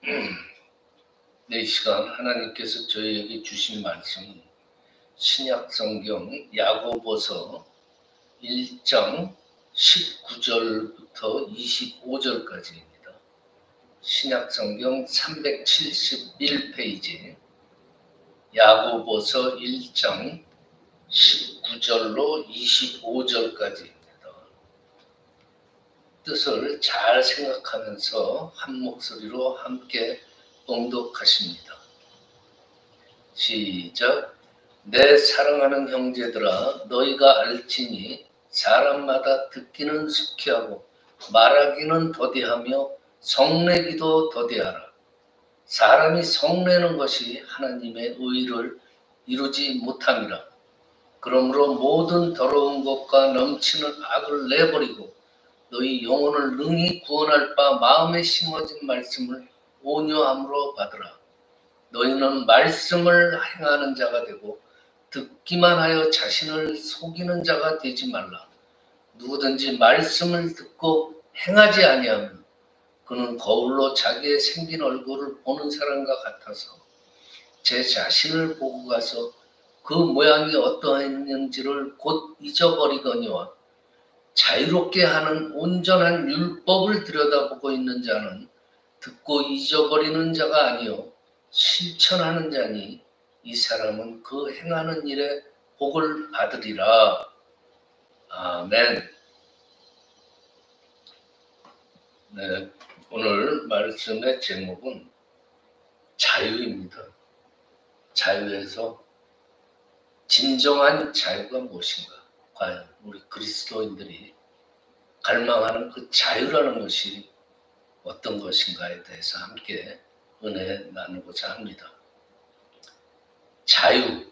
이 시간 하나님께서 저희에게 주신 말씀은 신약성경 야고보서 1장 19절부터 25절까지입니다. 신약성경 371페이지 야고보서 1장 19절로 25절까지입니다. 뜻을 잘 생각하면서 한 목소리로 함께 봉독하십니다. 시작. 내 사랑하는 형제들아, 너희가 알지니 사람마다 듣기는 숙희하고 말하기는 더디하며 성내기도 더디하라. 사람이 성내는 것이 하나님의 의를 이루지 못함이라. 그러므로 모든 더러운 것과 넘치는 악을 내버리고 너희 영혼을 능히 구원할 바 마음에 심어진 말씀을 온유함으로 받으라. 너희는 말씀을 행하는 자가 되고 듣기만 하여 자신을 속이는 자가 되지 말라. 누구든지 말씀을 듣고 행하지 아니하면 그는 거울로 자기의 생긴 얼굴을 보는 사람과 같아서 제 자신을 보고 가서 그 모양이 어떠했는지를 곧 잊어버리거니와 자유롭게 하는 온전한 율법을 들여다보고 있는 자는 듣고 잊어버리는 자가 아니요 실천하는 자니 이 사람은 그 행하는 일에 복을 받으리라. 아멘. 네, 오늘 말씀의 제목은 자유입니다. 자유에서 진정한 자유가 무엇인가? 과연 우리 그리스도인들이 갈망하는 그 자유라는 것이 어떤 것인가에 대해서 함께 은혜 나누고자 합니다. 자유,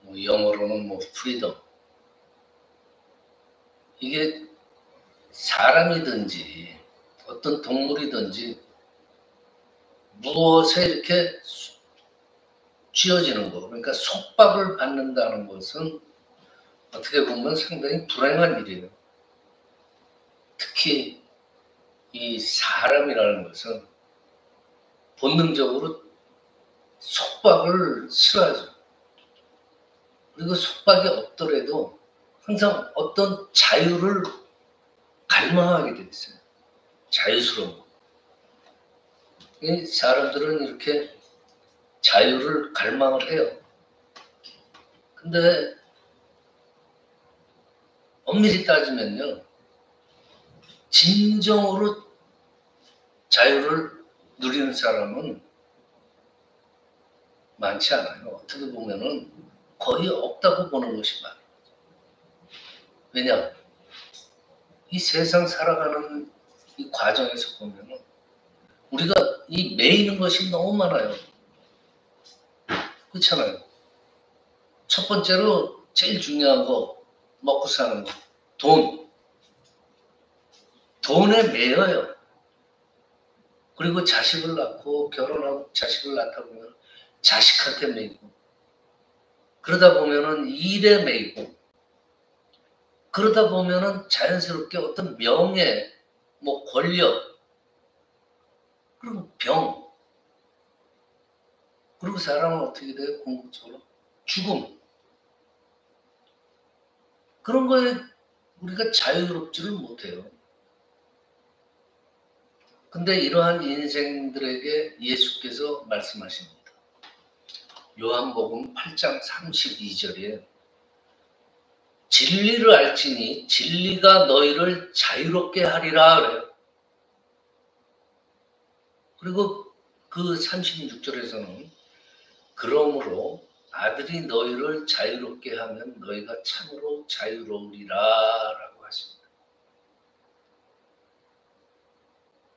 영어로는 freedom. 이게 사람이든지 어떤 동물이든지 무엇에 이렇게 쥐어지는 거, 그러니까 속박을 받는다는 것은 어떻게 보면 상당히 불행한 일이에요. 특히 이 사람이라는 것은 본능적으로 속박을 싫어하죠. 그리고 속박이 없더라도 항상 어떤 자유를 갈망하게 돼 있어요. 자유스러운 거. 이 사람들은 이렇게 자유를 갈망을 해요. 근데 엄밀히 따지면요, 진정으로 자유를 누리는 사람은 많지 않아요. 어떻게 보면은 거의 없다고 보는 것이 많아요. 왜냐? 이 세상 살아가는 이 과정에서 보면은 우리가 이 매이는 것이 너무 많아요. 그렇잖아요. 첫 번째로 제일 중요한 거, 먹고 사는 거, 돈. 돈에 매여요. 그리고 자식을 낳고 결혼하고 자식을 낳다 보면 자식한테 매이고, 그러다 보면은 일에 매이고, 그러다 보면은 자연스럽게 어떤 명예, 권력, 그리고 병, 그리고 사람은 어떻게 돼요? 궁극적으로 죽음. 그런 거에 우리가 자유롭지를 못해요. 근데 이러한 인생들에게 예수께서 말씀하십니다. 요한복음 8장 32절에 진리를 알지니 진리가 너희를 자유롭게 하리라 그래요. 그리고 그 36절에서는 그러므로 아들이 너희를 자유롭게 하면 너희가 참으로 자유로우리라 라고 하십니다.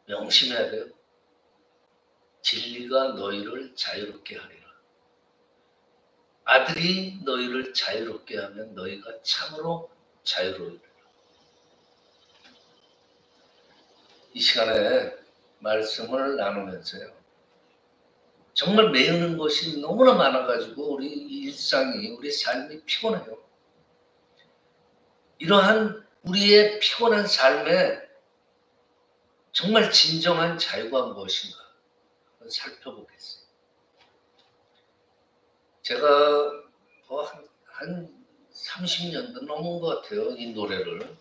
명심해야 돼요. 진리가 너희를 자유롭게 하리라. 아들이 너희를 자유롭게 하면 너희가 참으로 자유로우리라. 이 시간에 말씀을 나누면서요, 정말 매우는 것이 너무나 많아가지고 우리 일상이, 우리 삶이 피곤해요. 이러한 우리의 피곤한 삶에 정말 진정한 자유가 무엇인가? 살펴보겠어요. 제가 한 30년도 넘은 것 같아요. 이 노래를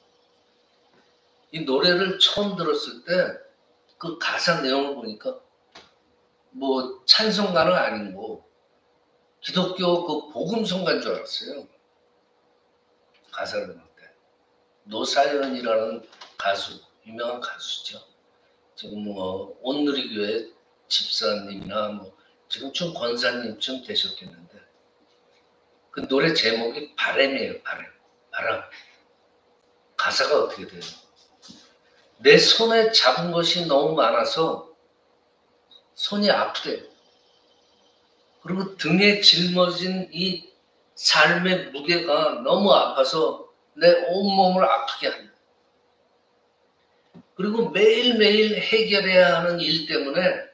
처음 들었을 때 그 가사 내용을 보니까 뭐 찬송가는 아니고 기독교 그 복음성가인 줄 알았어요. 가사를 볼 때. 노사연이라는 가수, 유명한 가수죠. 지금 뭐 온누리교회 집사님이나 뭐 지금쯤 권사님쯤 되셨겠는데 그 노래 제목이 바람이에요. 바람. 가사가 어떻게 돼요? 내 손에 잡은 것이 너무 많아서 손이 아프대요. 그리고 등에 짊어진 이 삶의 무게가 너무 아파서 내 온몸을 아프게 한다. 그리고 매일매일 해결해야 하는 일 때문에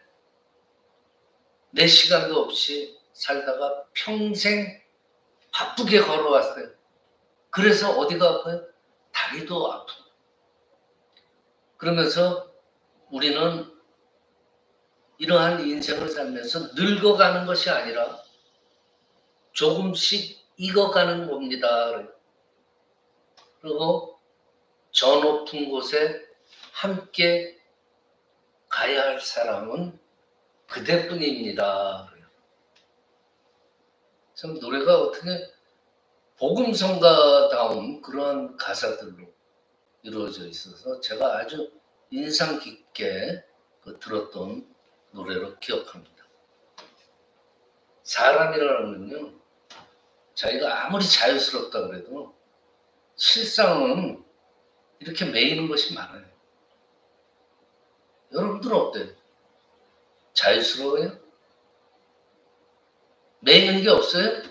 내 시간도 없이 살다가 평생 바쁘게 걸어왔어요. 그래서 어디가 아파요? 다리도 아프고. 그러면서 우리는 이러한 인생을 살면서 늙어가는 것이 아니라 조금씩 익어가는 겁니다. 그리고 저 높은 곳에 함께 가야 할 사람은 그대뿐입니다. 참 노래가 어떻게 복음성가다운 그러한 가사들로 이루어져 있어서 제가 아주 인상 깊게 들었던 노래로 기억합니다. 사람이라는 건요, 자기가 아무리 자유스럽다 그래도 실상은 이렇게 매이는 것이 많아요. 여러분들은 어때요? 자유스러워요? 매이는 게 없어요?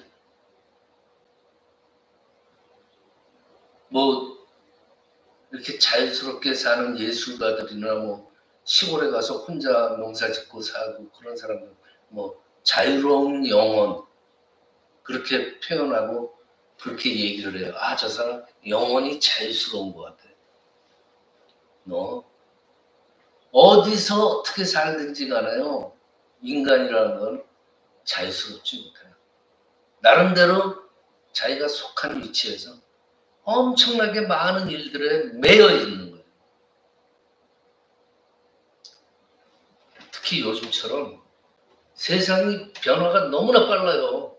뭐 이렇게 자유스럽게 사는 예술가들이나 뭐 시골에 가서 혼자 농사 짓고 살고 그런 사람들 뭐 자유로운 영혼 그렇게 표현하고 그렇게 얘기를 해요. 아, 저 사람 영혼이 자유스러운 것 같아. 너 어디서 어떻게 살든지 간에요. 인간이라는 건 자유스럽지 못해요. 나름대로 자기가 속한 위치에서 엄청나게 많은 일들에 매여 있는 거예요. 특히 요즘처럼 세상이 변화가 너무나 빨라요.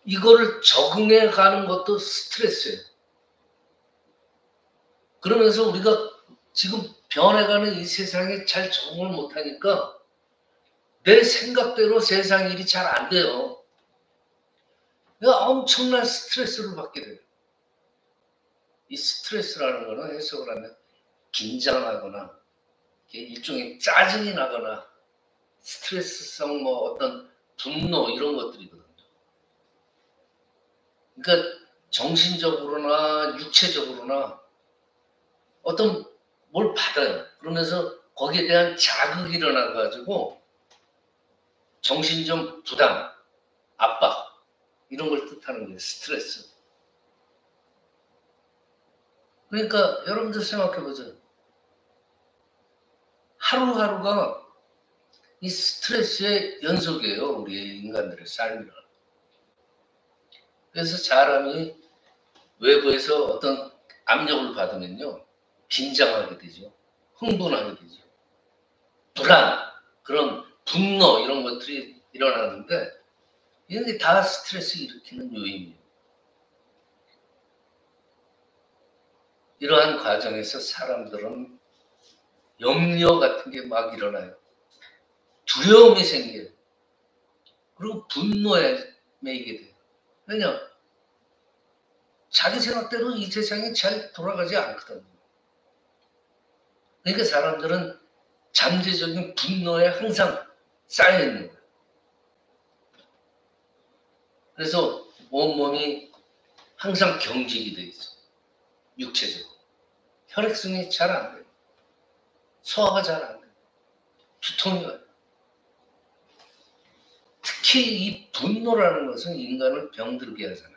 이거를 적응해 가는 것도 스트레스예요. 그러면서 우리가 지금 변해가는 이 세상에 잘 적응을 못하니까 내 생각대로 세상 일이 잘 안 돼요. 내가 엄청난 스트레스를 받게 돼요. 이 스트레스라는 거는 해석을 하면 긴장하거나 일종의 짜증이 나거나 스트레스성 뭐 어떤 분노 이런 것들이거든요. 그러니까 정신적으로나 육체적으로나 어떤 뭘 받아요. 그러면서 거기에 대한 자극이 일어나가지고 정신적 부담, 압박 이런 걸 뜻하는 거예요. 스트레스. 그러니까 여러분들 생각해보세요. 하루하루가 이 스트레스의 연속이에요. 우리 인간들의 삶이란. 그래서 사람이 외부에서 어떤 압력을 받으면요. 긴장하게 되죠. 흥분하게 되죠. 불안, 그런 분노 이런 것들이 일어나는데 이런 게 다 스트레스 일으키는 요인이에요. 이러한 과정에서 사람들은 염려 같은 게 막 일어나요. 두려움이 생겨요. 그리고 분노에 매이게 돼요. 왜냐? 자기 생각대로 이 세상이 잘 돌아가지 않거든요. 그러니까 사람들은 잠재적인 분노에 항상 쌓여있는 거예요. 그래서 온몸이 항상 경직이 돼 있어요. 육체적으로. 혈액순환이 잘 안 돼요. 소화가 잘 안 돼요. 두통이 와요. 특히 이 분노라는 것은 인간을 병들게 하잖아요.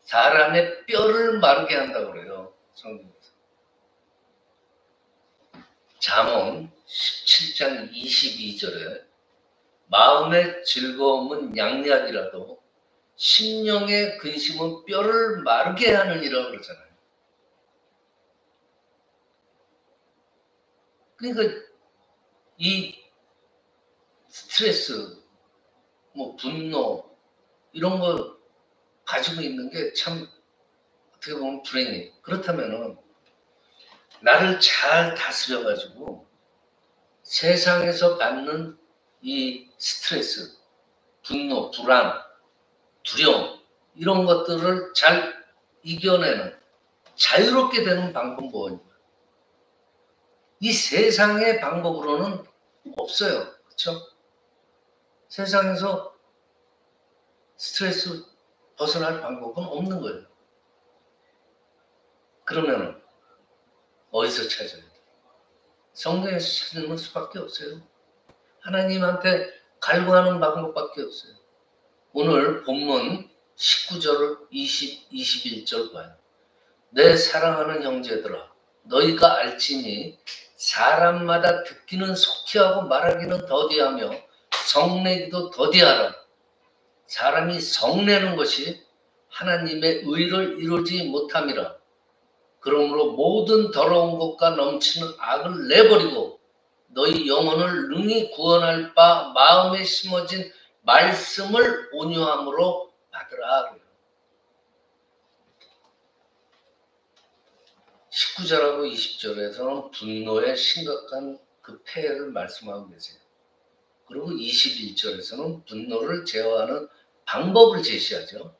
사람의 뼈를 마르게 한다고 그래요. 성경에서. 잠언 17장 22절에 마음의 즐거움은 양약이라도 심령의 근심은 뼈를 마르게 하느니라 그러잖아요. 그러니까 이 스트레스, 뭐 분노 이런 거 가지고 있는 게 참 어떻게 보면 불행해. 그렇다면은 나를 잘 다스려 가지고 세상에서 받는 이 스트레스, 분노, 불안, 두려움 이런 것들을 잘 이겨내는 자유롭게 되는 방법 뭐냐? 이 세상의 방법으로는 없어요. 그렇죠? 세상에서 스트레스 벗어날 방법은 없는 거예요. 그러면 어디서 찾아야 돼? 성경에서 찾는 수밖에 없어요. 하나님한테 갈구하는 방법밖에 없어요. 오늘 본문 19절, 21절 봐요. 내 사랑하는 형제들아, 너희가 알지니 사람마다 듣기는 속히하고 말하기는 더디하며 성내기도 더디하라. 사람이 성내는 것이 하나님의 의를 이루지 못함이라. 그러므로 모든 더러운 것과 넘치는 악을 내버리고 너희 영혼을 능히 구원할 바 마음에 심어진 말씀을 온유함으로 받으라. 19절하고 20절에서는 분노의 심각한 그 폐해를 말씀하고 계세요. 그리고 21절에서는 분노를 제어하는 방법을 제시하죠.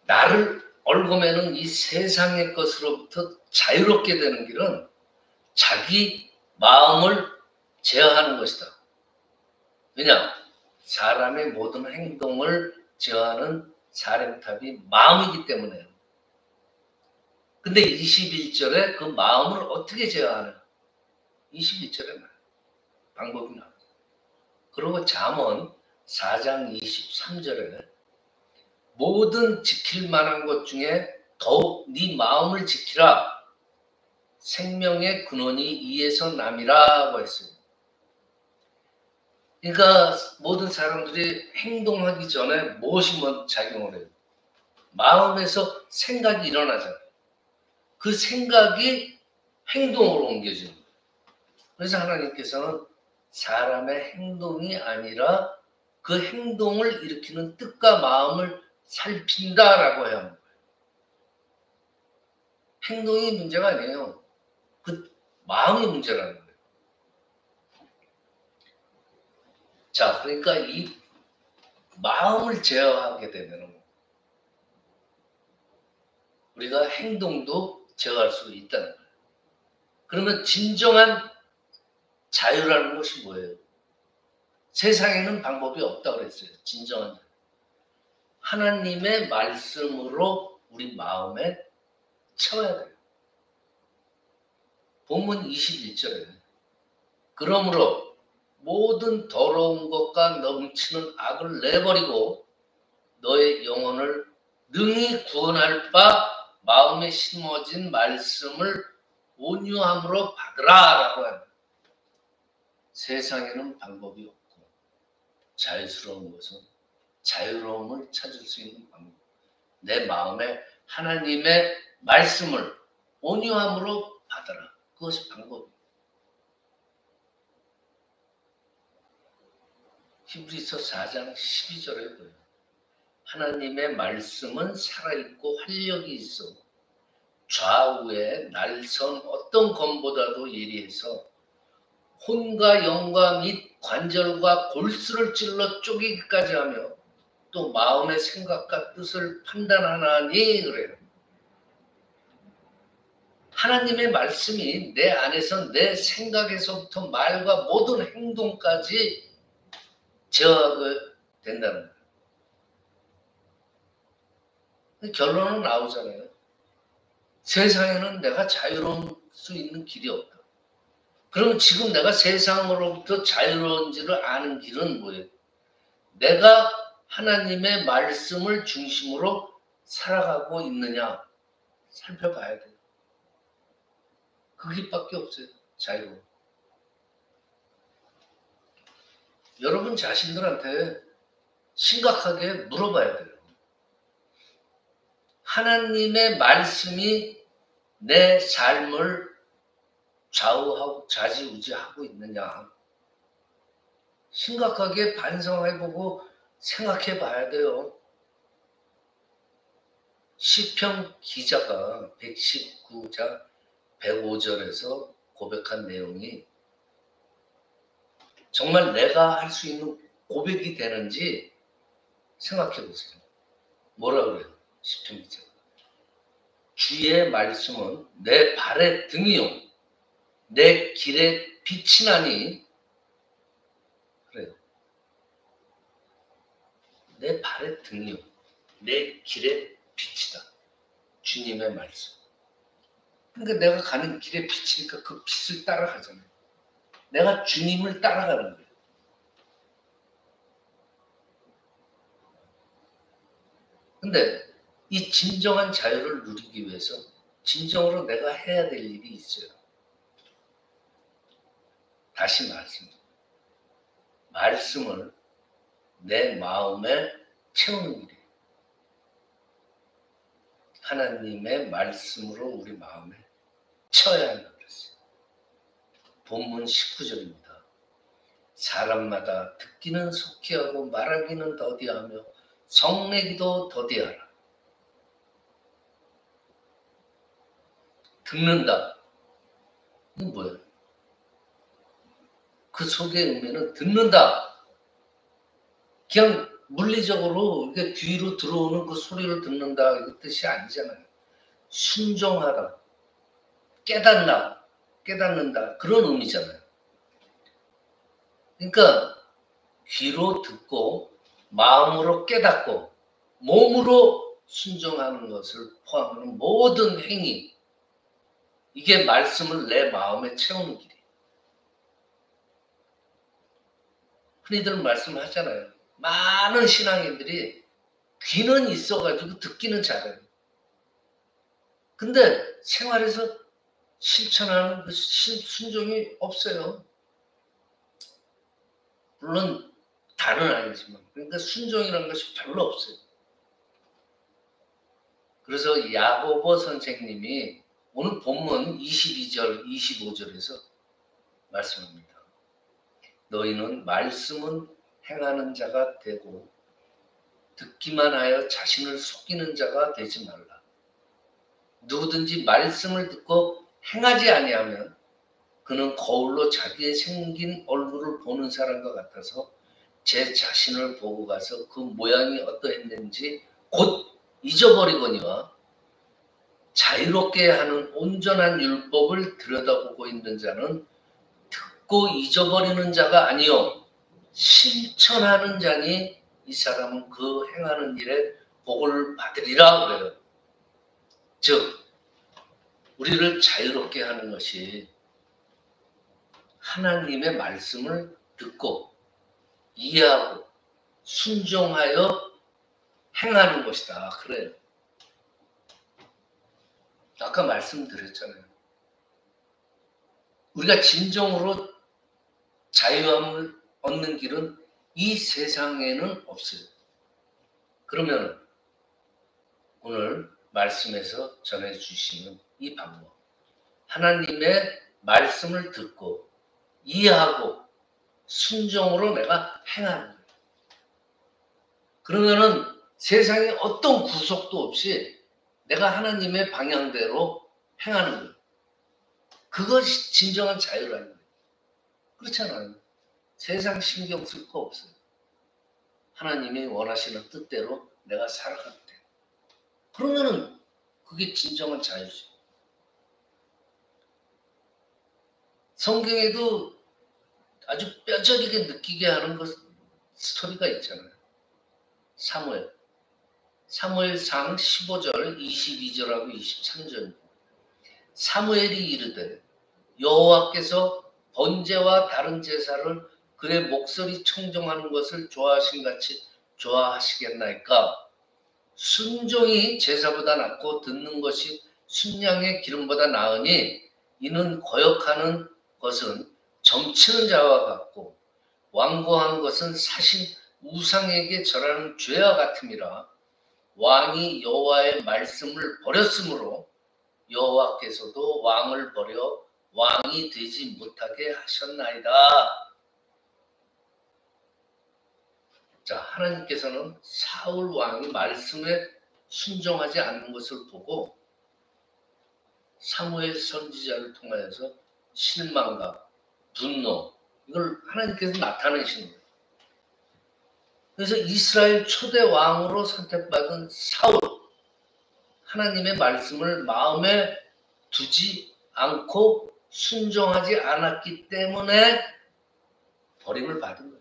나를 얽어매는 이 세상의 것으로부터 자유롭게 되는 길은 자기 마음을 제어하는 것이다. 왜냐? 사람의 모든 행동을 제어하는 사령탑이 마음이기 때문에요. 근데 21절에 그 마음을 어떻게 제어하냐? 21절에 말이에요. 방법이 나와요. 그리고 잠언 4장 23절에 모든 지킬 만한 것 중에 더욱 네 마음을 지키라. 생명의 근원이 이에서 남이라고 했어요. 그러니까 모든 사람들이 행동하기 전에 무엇이 먼저 작용을 해요? 마음에서 생각이 일어나잖아요. 그 생각이 행동으로 옮겨지는 거예요. 그래서 하나님께서는 사람의 행동이 아니라 그 행동을 일으키는 뜻과 마음을 살핀다라고 해야 하는 거예요. 행동이 문제가 아니에요. 그 마음이 문제라는 거예요. 자, 그러니까 이 마음을 제어하게 되면 우리가 행동도 제어할 수 있다는 거예요. 그러면 진정한 자유라는 것이 뭐예요? 세상에는 방법이 없다고 그랬어요. 진정한 자유. 하나님의 말씀으로 우리 마음에 채워야 돼요. 본문 21절에 그러므로 모든 더러운 것과 넘치는 악을 내버리고 너의 영혼을 능히 구원할 바 마음에 심어진 말씀을 온유함으로 받으라 라고 합니다. 세상에는 방법이 없고 자유스러운 것은 자유로움을 찾을 수 있는 방법. 내 마음에 하나님의 말씀을 온유함으로 받아라. 그것이 방법이에요. 히브리서 4장 12절에 보여요. 하나님의 말씀은 살아있고 활력이 있어 좌우에 날선 어떤 검보다도 예리해서 혼과 영과 및 관절과 골수를 찔러 쪼개기까지 하며 또 마음의 생각과 뜻을 판단하나니 그래요. 하나님의 말씀이 내 안에서 내 생각에서부터 말과 모든 행동까지 제어하게 된다는 거예요. 결론은 나오잖아요. 세상에는 내가 자유로울 수 있는 길이 없다. 그럼 지금 내가 세상으로부터 자유로운지를 아는 길은 뭐예요? 내가 하나님의 말씀을 중심으로 살아가고 있느냐 살펴봐야 돼요. 그 길밖에 없어요. 자유로. 여러분 자신들한테 심각하게 물어봐야 돼요. 하나님의 말씀이 내 삶을 좌우하고 좌지우지하고 있느냐. 심각하게 반성해보고 생각해봐야 돼요. 시편 기자가 119장 105절에서 고백한 내용이 정말 내가 할 수 있는 고백이 되는지 생각해보세요. 뭐라 그래요? 시편 기자. 주의 말씀은 내 발의 등이요 내 길의 빛이나니. 그래요. 내 발의 등이요 내 길의 빛이다. 주님의 말씀. 그러니까 내가 가는 길의 빛이니까 그 빛을 따라가잖아요. 내가 주님을 따라가는 거예요. 근데 이 진정한 자유를 누리기 위해서 진정으로 내가 해야 될 일이 있어요. 다시 말씀드립니다. 말씀을 내 마음에 채우는 일이에요. 하나님의 말씀으로 우리 마음에 채워야 한다고 그랬어요. 본문 19절입니다. 사람마다 듣기는 속히 하고 말하기는 더디하며 성내기도 더디하라. 듣는다. 이건 뭐예요? 그 속의 의미는 듣는다. 그냥 물리적으로 이렇게 귀로 들어오는 그 소리를 듣는다 이 뜻이 아니잖아요. 순종하라. 깨닫는다. 그런 의미잖아요. 그러니까 귀로 듣고 마음으로 깨닫고 몸으로 순종하는 것을 포함하는 모든 행위, 이게 말씀을 내 마음에 채우는 길이에요. 흔히들 말씀하잖아요. 많은 신앙인들이 귀는 있어가지고 듣기는 잘해요. 근데 생활에서 실천하는 그 순종이 없어요. 물론 다는 아니지만. 그러니까 순종이라는 것이 별로 없어요. 그래서 야고보 선생님이 오늘 본문 22절, 25절에서 말씀합니다. 너희는 말씀은 행하는 자가 되고 듣기만 하여 자신을 속이는 자가 되지 말라. 누구든지 말씀을 듣고 행하지 아니하면 그는 거울로 자기의 생긴 얼굴을 보는 사람과 같아서 제 자신을 보고 가서 그 모양이 어떠했는지 곧 잊어버리거니와 자유롭게 하는 온전한 율법을 들여다보고 있는 자는 듣고 잊어버리는 자가 아니요 실천하는 자니 이 사람은 그 행하는 일에 복을 받으리라 그래요. 즉 우리를 자유롭게 하는 것이 하나님의 말씀을 듣고 이해하고 순종하여 행하는 것이다. 그래요. 아까 말씀드렸잖아요. 우리가 진정으로 자유함을 얻는 길은 이 세상에는 없어요. 그러면 오늘 말씀에서 전해주시는 이 방법, 하나님의 말씀을 듣고 이해하고 순종으로 내가 행하는 거예요. 그러면은 세상에 어떤 구속도 없이 내가 하나님의 방향대로 행하는 거예요. 그것이 진정한 자유라는 거예요. 그렇지 않아요? 세상 신경 쓸 거 없어요. 하나님이 원하시는 뜻대로 내가 살아가면 돼요. 그러면은 그게 진정한 자유죠. 성경에도 아주 뼈저리게 느끼게 하는 그 스토리가 있잖아요. 사무엘상 15절, 22절하고 23절. 사무엘이 이르되 여호와께서 번제와 다른 제사를 그의 목소리 청종하는 것을 좋아하신 같이 좋아하시겠나이까? 순종이 제사보다 낫고 듣는 것이 순양의 기름보다 나으니 이는 거역하는 것은 점치는 자와 같고 완고한 것은 사신 우상에게 절하는 죄와 같음이라. 왕이 여호와의 말씀을 버렸으므로 여호와께서도 왕을 버려 왕이 되지 못하게 하셨나이다. 자, 하나님께서는 사울 왕이 말씀에 순종하지 않는 것을 보고 사무엘 선지자를 통하여서 실망과 분노, 이걸 하나님께서 나타내시는 거예요. 그래서 이스라엘 초대 왕으로 선택받은 사울, 하나님의 말씀을 마음에 두지 않고 순종하지 않았기 때문에 버림을 받은 거예요.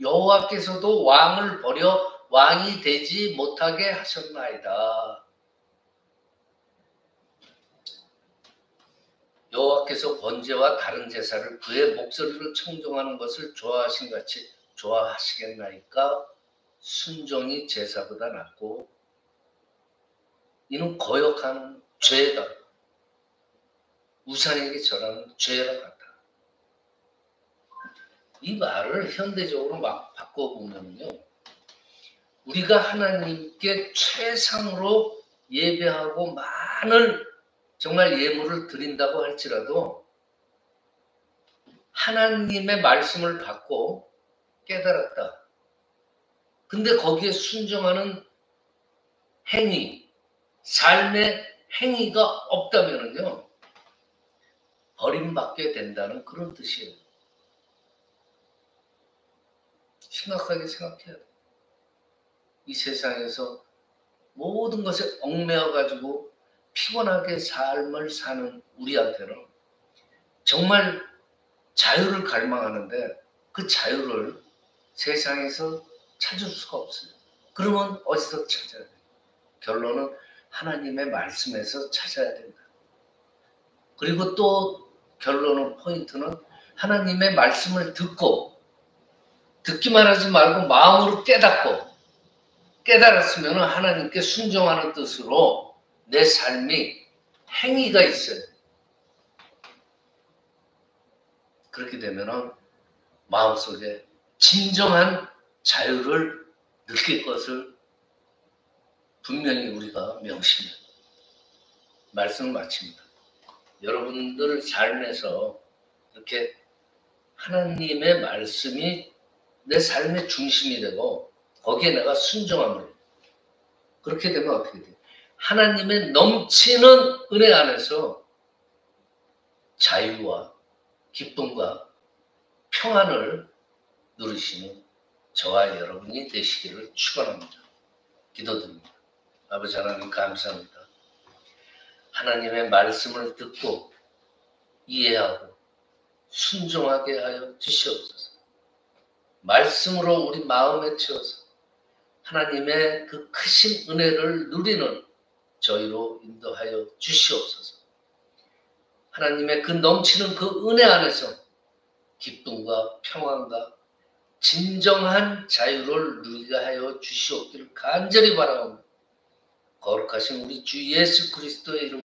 여호와께서도 왕을 버려 왕이 되지 못하게 하셨나이다. 여호와께서 번제와 다른 제사를 그의 목소리를 청종하는 것을 좋아하신 같이 좋아하시겠나이까? 순종이 제사보다 낫고 이는 거역하는 죄다. 우상에게 절하는 죄와 같다. 이 말을 현대적으로 막 바꿔보면요, 우리가 하나님께 최상으로 예배하고 많은 정말 예물을 드린다고 할지라도 하나님의 말씀을 받고 깨달았다. 근데 거기에 순종하는 행위, 삶의 행위가 없다면요, 버림받게 된다는 그런 뜻이에요. 심각하게 생각해야 돼요. 이 세상에서 모든 것에 얽매여가지고 피곤하게 삶을 사는 우리한테는 정말 자유를 갈망하는데 그 자유를 세상에서 찾을 수가 없어요. 그러면 어디서 찾아야 돼요? 결론은 하나님의 말씀에서 찾아야 된다. 그리고 또 결론은, 포인트는 하나님의 말씀을 듣기만 하지 말고 마음으로 깨달았으면 하나님께 순종하는 뜻으로 내 삶이 행위가 있어요. 그렇게 되면 마음속에 진정한 자유를 느낄 것을 분명히 우리가 명심해요. 말씀을 마칩니다. 여러분들 삶에서 이렇게 하나님의 말씀이 내 삶의 중심이 되고 거기에 내가 순종함을 해요. 그렇게 되면 어떻게 돼요? 하나님의 넘치는 은혜 안에서 자유와 기쁨과 평안을 누리시는 저와 여러분이 되시기를 축원합니다. 기도드립니다. 아버지 하나님, 감사합니다. 하나님의 말씀을 듣고 이해하고 순종하게 하여 주시옵소서. 말씀으로 우리 마음에 채워서 하나님의 그 크신 은혜를 누리는 저희로 인도하여 주시옵소서. 하나님의 그 넘치는 그 은혜 안에서 기쁨과 평안과 진정한 자유를 누리게 하여 주시옵기를 간절히 바라옵니다. 거룩하신 우리 주 예수 그리스도의 이름